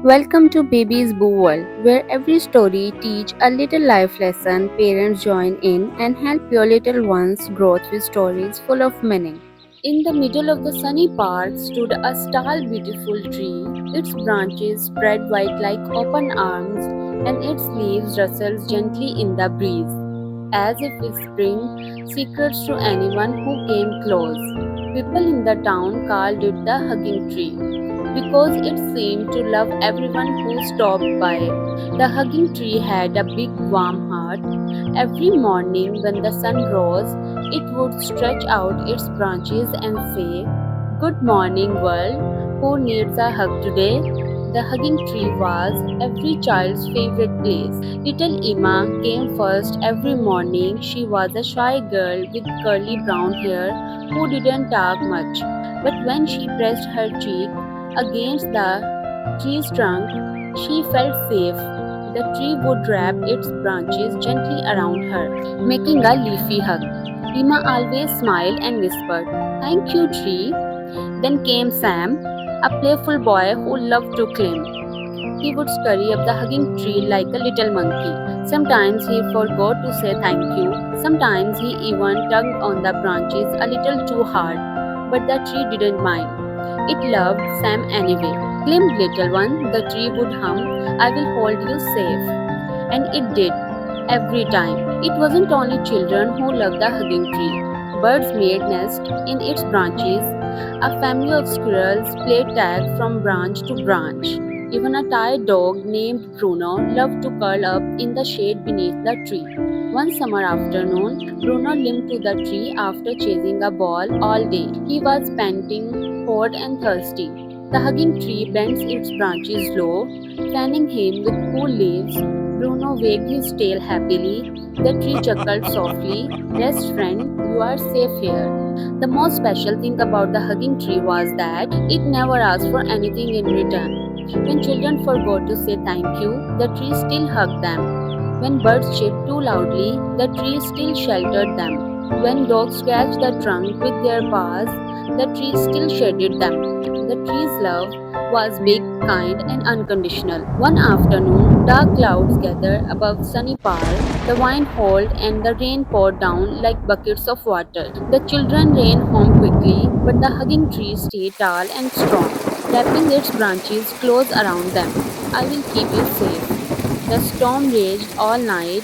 Welcome to Baby's Boo World, where every story teach a little life lesson. Parents join in and help your little ones grow with stories full of meaning. In the middle of the sunny park stood a tall, beautiful tree. Its branches spread wide like open arms, and its leaves rustled gently in the breeze, as if whispering secrets to anyone who came close. People in the town called it the hugging tree because it seemed to love everyone who stopped by. The hugging tree had a big warm heart. Every morning when the sun rose, it would stretch out its branches and say, "Good morning, world. Who needs a hug today?" The hugging tree was every child's favorite place. Little Emma came first every morning. She was a shy girl with curly brown hair who didn't talk much. But when she pressed her cheek against the tree's trunk, she felt safe. The tree would wrap its branches gently around her, making a leafy hug. Emma always smiled and whispered, "Thank you, tree." Then came Sam, a playful boy who loved to climb. He would scurry up the hugging tree like a little monkey. Sometimes he forgot to say thank you. Sometimes he even tugged on the branches a little too hard. But the tree didn't mind. It loved Sam anyway. "Climb, little one," the tree would hum. "I will hold you safe." And it did, every time. It wasn't only children who loved the hugging tree. Birds made nests in its branches. A family of squirrels played tag from branch to branch. Even a tired dog named Bruno loved to curl up in the shade beneath the tree. One summer afternoon, Bruno limped to the tree after chasing a ball all day. He was panting, hot, and thirsty. The hugging tree bends its branches low, fanning him with cool leaves. Bruno wagged his tail happily. The tree chuckled softly. "Rest, friend, you are safe here." The most special thing about the hugging tree was that it never asked for anything in return. When children forgot to say thank you, the tree still hugged them. When birds chirped too loudly, the tree still sheltered them. When dogs scratched the trunk with their paws, the tree still shaded them. The tree's love was big, kind, and unconditional. One afternoon, dark clouds gathered above sunny park. The wind howled and the rain poured down like buckets of water. The children ran home quickly, but the hugging tree stayed tall and strong, wrapping its branches close around them. "I will keep you safe." The storm raged all night,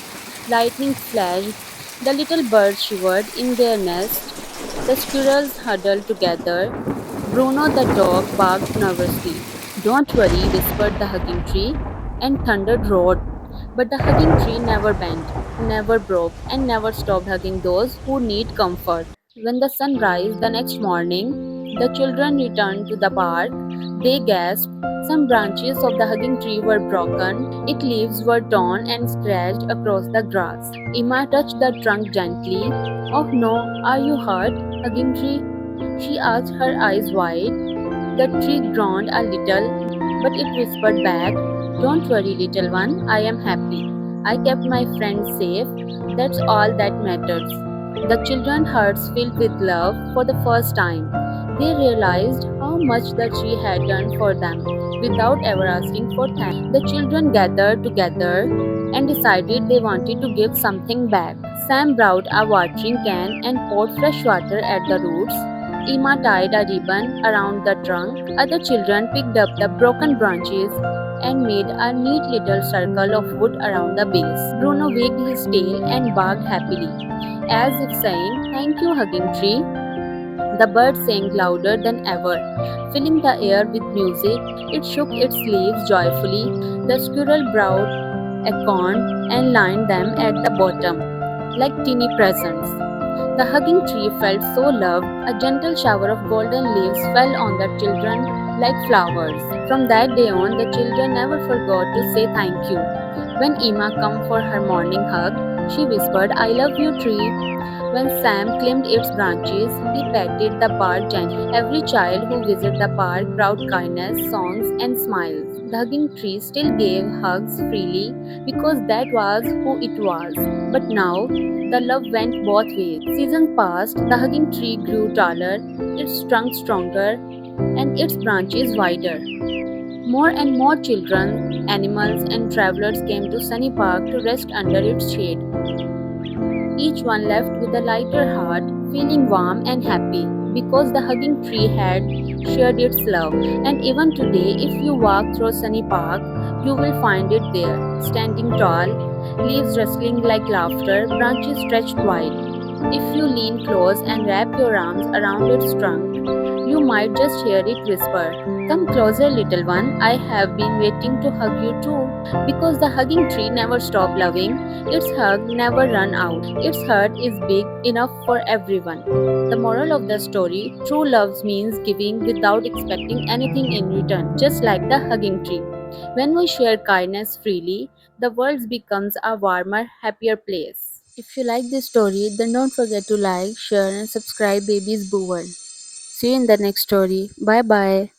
lightning flashed, the little birds shivered in their nest, the squirrels huddled together, Bruno the dog barked nervously. "Don't worry," whispered the hugging tree, and thunder roared. But the hugging tree never bent, never broke, and never stopped hugging those who need comfort. When the sun rose the next morning, the children returned to the park. They gasped. Some branches of the hugging tree were broken, its leaves were torn and scratched across the grass. Emma touched the trunk gently. "Oh no, are you hurt, hugging tree?" she asked, her eyes wide. The tree groaned a little, but it whispered back, "Don't worry, little one, I am happy. I kept my friends safe. That's all that matters." The children's hearts filled with love for the first time. They realized how much the tree had done for them without ever asking for thanks. The children gathered together and decided they wanted to give something back. Sam brought a watering can and poured fresh water at the roots. Emma tied a ribbon around the trunk. Other children picked up the broken branches and made a neat little circle of wood around the base. Bruno wagged his tail and barked happily, as if saying, "Thank you, hugging tree." The bird sang louder than ever, filling the air with music. It shook its leaves joyfully. The squirrel brought acorn and lined them at the bottom, like teeny presents. The hugging tree felt so loved. A gentle shower of golden leaves fell on the children like flowers. From that day on, the children never forgot to say thank you. When Emma came for her morning hug, she whispered, "I love you, tree." When Sam climbed its branches, he patted the park gently. Every child who visited the park brought kindness, songs, and smiles. The hugging tree still gave hugs freely because that was who it was. But now, the love went both ways. Seasons passed, the hugging tree grew taller, its trunk stronger, and its branches wider. More and more children, animals, and travelers came to Sunny Park to rest under its shade. Each one left with a lighter heart, feeling warm and happy because the hugging tree had shared its love. And even today, if you walk through Sunny Park, you will find it there, standing tall, leaves rustling like laughter, branches stretched wide. If you lean close and wrap your arms around its trunk, you might just hear it whisper, "Come closer, little one. I have been waiting to hug you too." Because the hugging tree never stopped loving, its hug never run out. Its heart is big enough for everyone. The moral of the story: true love means giving without expecting anything in return, just like the hugging tree. When we share kindness freely, the world becomes a warmer, happier place. If you like this story, then don't forget to like, share, and subscribe Baby's Boo World. See you in the next story. Bye bye.